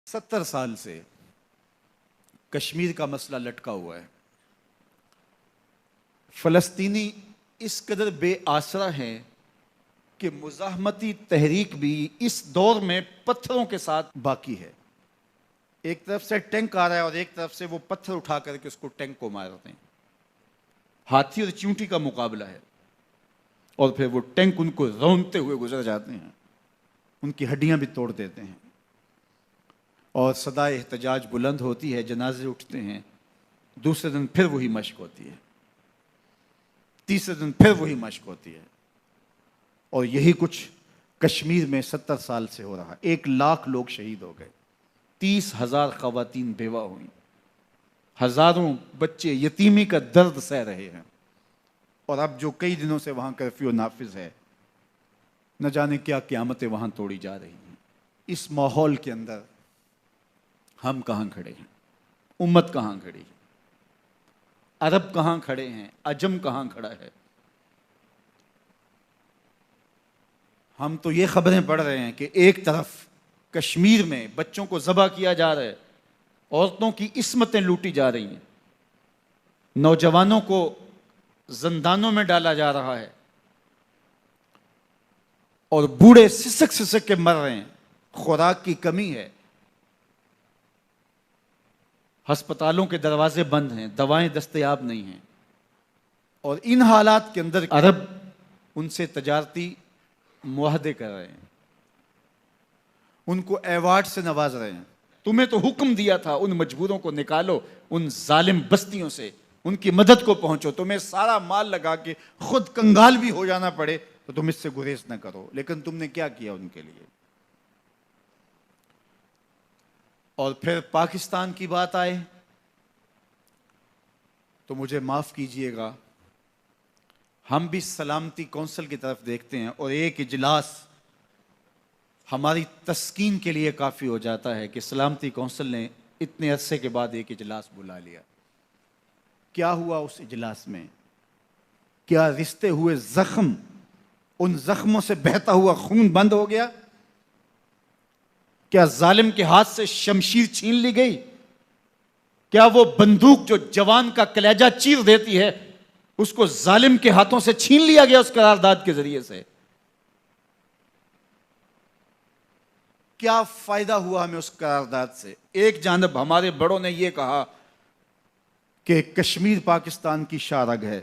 70 سال سے کشمیر کا مسئلہ لٹکا ہوا ہے۔ فلسطینی اس قدر بے آسرا ہیں کہ مزاحمتی تحریک بھی اس دور میں پتھروں کے ساتھ باقی ہے۔ ایک طرف سے ٹینک آ رہا ہے اور ایک طرف سے وہ پتھر اٹھا کر کے اس کو ٹینک کو مارتے ہیں۔ ہاتھی اور چیونٹی کا مقابلہ ہے، اور پھر وہ ٹینک ان کو رونتے ہوئے گزر جاتے ہیں، ان کی ہڈیاں بھی توڑ دیتے ہیں، اور صدائے احتجاج بلند ہوتی ہے، جنازے اٹھتے ہیں۔ دوسرے دن پھر وہی مشق ہوتی ہے، تیسرے دن پھر وہی مشق ہوتی ہے، اور یہی کچھ کشمیر میں 70 سال سے ہو رہا۔ 1 لاکھ لوگ شہید ہو گئے، 30,000 خواتین بیوہ ہوئیں، ہزاروں بچے یتیمی کا درد سہ رہے ہیں، اور اب جو کئی دنوں سے وہاں کرفیو نافذ ہے، نہ جانے کیا قیامتیں وہاں توڑی جا رہی ہیں۔ اس ماحول کے اندر ہم کہاں کھڑے ہیں؟ امت کہاں کھڑی ہے؟ عرب کہاں کھڑے ہیں؟ عجم کہاں کھڑا ہے؟ ہم تو یہ خبریں پڑھ رہے ہیں کہ ایک طرف کشمیر میں بچوں کو ذبح کیا جا رہا ہے، عورتوں کی عصمتیں لوٹی جا رہی ہیں، نوجوانوں کو زندانوں میں ڈالا جا رہا ہے، اور بوڑھے سسک سسک کے مر رہے ہیں، خوراک کی کمی ہے، ہسپتالوں کے دروازے بند ہیں، دوائیں دستیاب نہیں ہیں، اور ان حالات کے اندر عرب ان سے تجارتی معاہدے کر رہے ہیں، ان کو ایوارڈ سے نواز رہے ہیں۔ تمہیں تو حکم دیا تھا ان مجبوروں کو نکالو ان ظالم بستیوں سے، ان کی مدد کو پہنچو، تمہیں سارا مال لگا کے خود کنگال بھی ہو جانا پڑے تو تم اس سے گریز نہ کرو، لیکن تم نے کیا کیا ان کے لیے؟ اور پھر پاکستان کی بات آئے تو مجھے معاف کیجئے گا، ہم بھی سلامتی کونسل کی طرف دیکھتے ہیں، اور ایک اجلاس ہماری تسکین کے لیے کافی ہو جاتا ہے کہ سلامتی کونسل نے اتنے عرصے کے بعد ایک اجلاس بلا لیا۔ کیا ہوا اس اجلاس میں؟ کیا رشتے ہوئے زخم، ان زخموں سے بہتا ہوا خون بند ہو گیا؟ کیا ظالم کے ہاتھ سے شمشیر چھین لی گئی؟ کیا وہ بندوق جو جوان کا کلیجہ چیر دیتی ہے، اس کو ظالم کے ہاتھوں سے چھین لیا گیا اس قرارداد کے ذریعے سے؟ کیا فائدہ ہوا ہمیں اس قرارداد سے؟ ایک جانب ہمارے بڑوں نے یہ کہا کہ کشمیر پاکستان کی شارگ ہے۔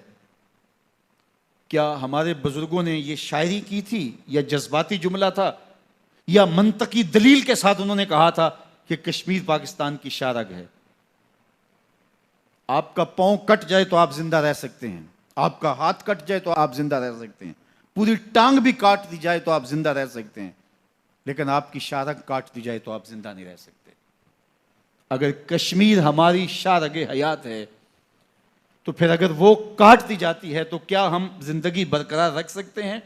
کیا ہمارے بزرگوں نے یہ شاعری کی تھی، یا جذباتی جملہ تھا، یا منطقی دلیل کے ساتھ انہوں نے کہا تھا کہ کشمیر پاکستان کی شارگ ہے؟ آپ کا پاؤں کٹ جائے تو آپ زندہ رہ سکتے ہیں، آپ کا ہاتھ کٹ جائے تو آپ زندہ رہ سکتے ہیں، پوری ٹانگ بھی کاٹ دی جائے تو آپ زندہ رہ سکتے ہیں، لیکن آپ کی شارگ کاٹ دی جائے تو آپ زندہ نہیں رہ سکتے۔ اگر کشمیر ہماری شارگ حیات ہے تو پھر اگر وہ کاٹ دی جاتی ہے تو کیا ہم زندگی برقرار رکھ سکتے ہیں؟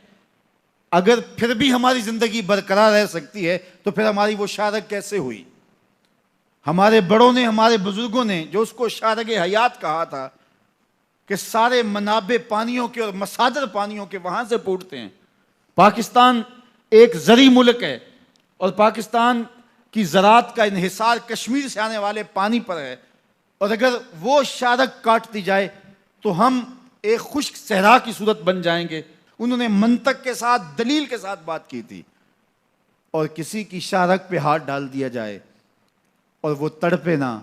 اگر پھر بھی ہماری زندگی برقرار رہ سکتی ہے تو پھر ہماری وہ شارگ کیسے ہوئی؟ ہمارے بڑوں نے، ہمارے بزرگوں نے جو اس کو شارگ حیات کہا تھا کہ سارے منابع پانیوں کے اور مصادر پانیوں کے وہاں سے پھوٹتے ہیں۔ پاکستان ایک زرعی ملک ہے، اور پاکستان کی زراعت کا انحصار کشمیر سے آنے والے پانی پر ہے، اور اگر وہ شارگ کاٹ دی جائے تو ہم ایک خشک صحرا کی صورت بن جائیں گے۔ انہوں نے منطق کے ساتھ، دلیل کے ساتھ بات کی تھی، اور کسی کی شارگ پہ ہاتھ ڈال دیا جائے اور وہ تڑپے نہ،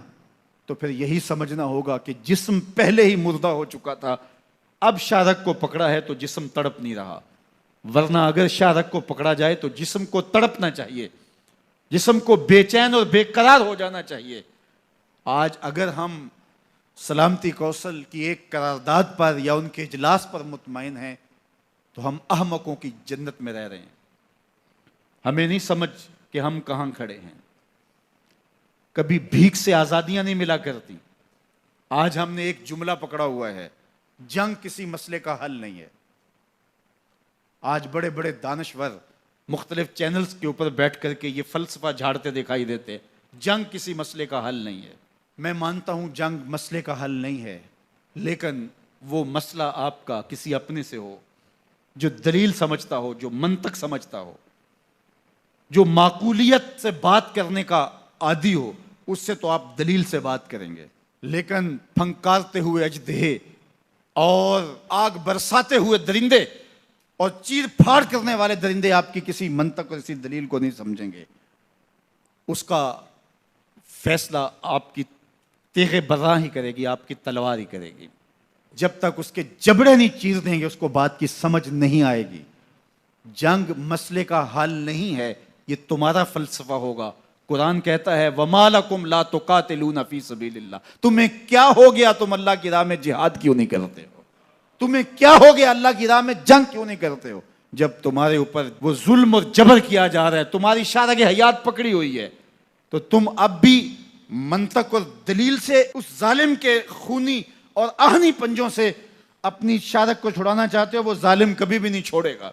تو پھر یہی سمجھنا ہوگا کہ جسم پہلے ہی مردہ ہو چکا تھا، اب شارگ کو پکڑا ہے تو جسم تڑپ نہیں رہا، ورنہ اگر شارگ کو پکڑا جائے تو جسم کو تڑپنا چاہیے، جسم کو بے چین اور بے قرار ہو جانا چاہیے۔ آج اگر ہم سلامتی کونسل کی ایک قرارداد پر یا ان کے اجلاس پر مطمئن ہیں تو ہم احمقوں کی جنت میں رہ رہے ہیں۔ ہمیں نہیں سمجھ کہ ہم کہاں کھڑے ہیں۔ کبھی بھیک سے آزادیاں نہیں ملا کرتی، آج ہم نے ایک جملہ پکڑا ہوا ہے، جنگ کسی مسئلے کا حل نہیں ہے۔ آج بڑے بڑے دانشور مختلف چینلز کے اوپر بیٹھ کر کے یہ فلسفہ جھاڑتے دکھائی دیتے، جنگ کسی مسئلے کا حل نہیں ہے۔ میں مانتا ہوں جنگ مسئلے کا حل نہیں ہے، لیکن وہ مسئلہ آپ کا کسی اپنے سے ہو، جو دلیل سمجھتا ہو، جو منطق سمجھتا ہو، جو معقولیت سے بات کرنے کا عادی ہو اس سے تو آپ دلیل سے بات کریں گے، لیکن پھنکارتے ہوئے اژدہے اور آگ برساتے ہوئے درندے اور چیر پھاڑ کرنے والے درندے آپ کی کسی منطق اور کسی دلیل کو نہیں سمجھیں گے۔ اس کا فیصلہ آپ کی تیغ برہ ہی کرے گی، آپ کی تلوار ہی کرے گی۔ جب تک اس کے جبڑے نہیں چیر دیں گے اس کو بات کی سمجھ نہیں آئے گی۔ جنگ مسئلے کا حل نہیں ہے، یہ تمہارا فلسفہ ہوگا۔ قرآن کہتا ہے وَمَا لَكُمْ لَا تُقَاتِلُونَ فِي سَبِيلِ اللَّهِ، تمہیں کیا ہو گیا، تم اللہ کی راہ میں جہاد کیوں نہیں کرتے ہو؟ تمہیں کیا ہو گیا، اللہ کی راہ میں جنگ کیوں نہیں کرتے ہو؟ جب تمہارے اوپر وہ ظلم اور جبر کیا جا رہا ہے، تمہاری شارغ حیات پکڑی ہوئی ہے، تو تم اب بھی منطق اور دلیل سے اس ظالم کے خونی اور آہنی پنجوں سے اپنی شارغ کو چھڑانا چاہتے ہو۔ وہ ظالم کبھی بھی نہیں چھوڑے گا،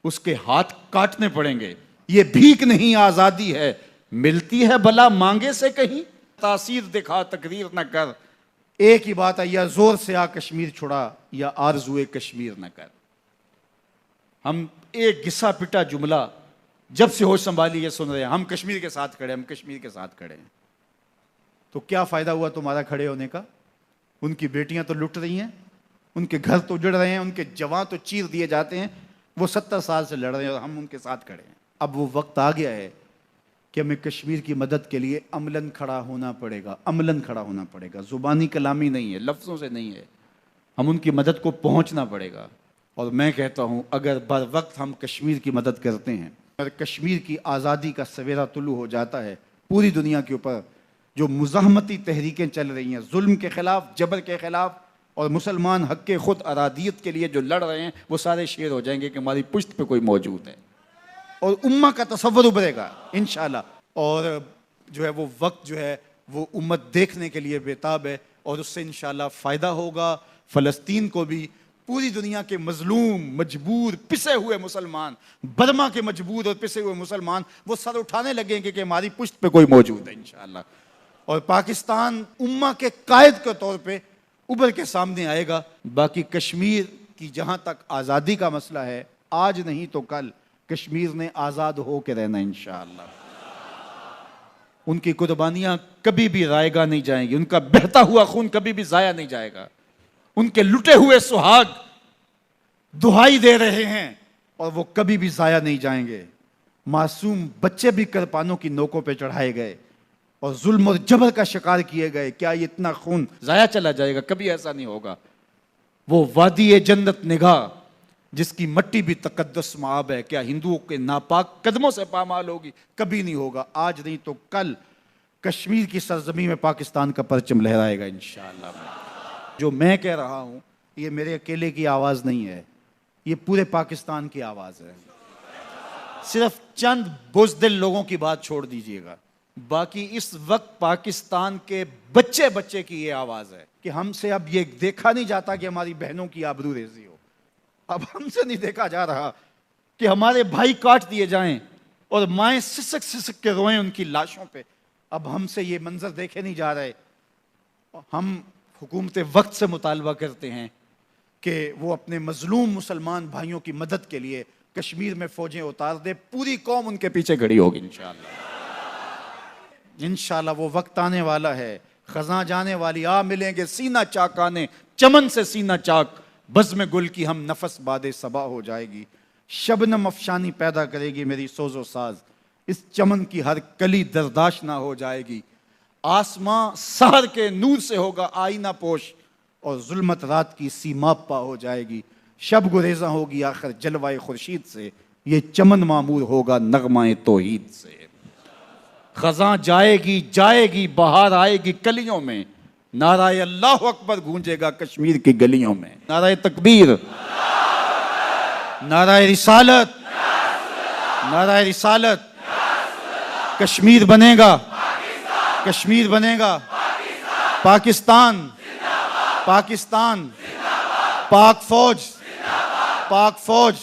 اس کے ہاتھ کاٹنے پڑیں گے۔ یہ بھیک نہیں، آزادی ہے، ملتی ہے بھلا مانگے سے کہیں، تاثیر دکھا تقریر نہ کر۔ ایک ہی بات ہے، یا زور سے آ کشمیر چھڑا یا آرزوئے کشمیر نہ کر۔ ہم ایک گھسا پٹا جملہ جب سے ہوش سنبھالی یہ سن رہے ہیں، ہم کشمیر کے ساتھ کھڑے ہیں، ہم کشمیر کے ساتھ کھڑے ہیں۔ تو کیا فائدہ ہوا تمہارا کھڑے ہونے کا؟ ان کی بیٹیاں تو لٹ رہی ہیں، ان کے گھر تو اجڑ رہے ہیں، ان کے جوان تو چیر دیے جاتے ہیں، وہ 70 سال سے لڑ رہے ہیں اور ہم ان کے ساتھ کھڑے ہیں۔ اب وہ وقت آ گیا ہے کہ ہمیں کشمیر کی مدد کے لیے عملاً کھڑا ہونا پڑے گا، عملاً کھڑا ہونا پڑے گا۔ زبانی کلامی نہیں ہے، لفظوں سے نہیں ہے، ہم ان کی مدد کو پہنچنا پڑے گا۔ اور میں کہتا ہوں اگر بر وقت ہم کشمیر کی مدد کرتے ہیں، اگر کشمیر کی آزادی کا سویرا طلوع ہو جاتا ہے، پوری دنیا کے اوپر جو مزاحمتی تحریکیں چل رہی ہیں ظلم کے خلاف، جبر کے خلاف، اور مسلمان حق کے خود ارادیت کے لیے جو لڑ رہے ہیں، وہ سارے شیر ہو جائیں گے کہ ہماری پشت پہ کوئی موجود ہے، اور امہ کا تصور ابھرے گا انشاءاللہ۔ اور جو ہے وہ وقت جو ہے وہ امت دیکھنے کے لیے بیتاب ہے، اور اس سے انشاءاللہ فائدہ ہوگا فلسطین کو بھی، پوری دنیا کے مظلوم، مجبور، پسے ہوئے مسلمان، برما کے مجبور اور پسے ہوئے مسلمان، وہ سر اٹھانے لگیں گے کہ ہماری پشت پہ کوئی موجود ہے انشاءاللہ۔ اور پاکستان امہ کے قائد کے طور پہ ابھر کے سامنے آئے گا۔ باقی کشمیر کی جہاں تک آزادی کا مسئلہ ہے، آج نہیں تو کل کشمیر نے آزاد ہو کے رہنا انشاءاللہ۔ ان کی قربانیاں کبھی بھی رائے گاہ نہیں جائیں گی، ان کا بہتا ہوا خون کبھی بھی ضائع نہیں جائے گا۔ ان کے لٹے ہوئے سہاگ دہائی دے رہے ہیں اور وہ کبھی بھی ضائع نہیں جائیں گے۔ معصوم بچے بھی کرپانوں کی نوکوں پہ چڑھائے گئے اور ظلم اور جبر کا شکار کیے گئے، کیا یہ اتنا خون ضائع چلا جائے گا؟ کبھی ایسا نہیں ہوگا۔ وہ وادی جنت نگاہ جس کی مٹی بھی تقدس معاب ہے، کیا ہندوؤں کے ناپاک قدموں سے پامال ہوگی؟ کبھی نہیں ہوگا۔ آج نہیں تو کل کشمیر کی سرزمین میں پاکستان کا پرچم لہرائے گا انشاءاللہ۔ جو میں کہہ رہا ہوں یہ میرے اکیلے کی آواز نہیں ہے، یہ پورے پاکستان کی آواز ہے۔ صرف چند بزدل لوگوں کی بات چھوڑ دیجئے گا، باقی اس وقت پاکستان کے بچے بچے کی یہ آواز ہے کہ ہم سے اب یہ دیکھا نہیں جاتا کہ ہماری بہنوں کی آبرو ریزی ہو، اب ہم سے نہیں دیکھا جا رہا کہ ہمارے بھائی کاٹ دیے جائیں اور مائیں سسک سسک کے روئیں ان کی لاشوں پہ۔ اب ہم سے یہ منظر دیکھے نہیں جا رہے۔ ہم حکومت وقت سے مطالبہ کرتے ہیں کہ وہ اپنے مظلوم مسلمان بھائیوں کی مدد کے لیے کشمیر میں فوجیں اتار دے، پوری قوم ان کے پیچھے کھڑی ہوگی انشاءاللہ۔ انشاءاللہ وہ وقت آنے والا ہے، خزاں جانے والی، آ ملیں گے سینہ چاکانے، چمن سے سینہ چاک، بزم گل کی ہم نفس باد صبا ہو جائے گی، شبنم افشانی پیدا کرے گی میری سوز و ساز، اس چمن کی ہر کلی درداش نہ ہو جائے گی، آسماں سحر کے نور سے ہوگا آئینہ پوش، اور ظلمت رات کی سیماب پا ہو جائے گی، شب گریزاں ہوگی آخر جلوہ خورشید سے، یہ چمن معمور ہوگا نغمہ توحید سے۔ خزاں جائے گی بہار آئے گی کلیوں میں، نعرہ اللہ اکبر گونجے گا کشمیر کی گلیوں میں، نعرہ تکبیر، نعرہ رسالت، نعرہ رسالت۔ کشمیر بنے گا، کشمیر بنے گا، پاکستان، پاکستان، پاک فوج، پاک فوج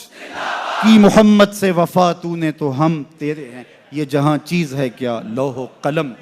کی محمد سے وفا تو نے تو ہم تیرے ہیں، یہ جہاں چیز ہے کیا لوح و قلم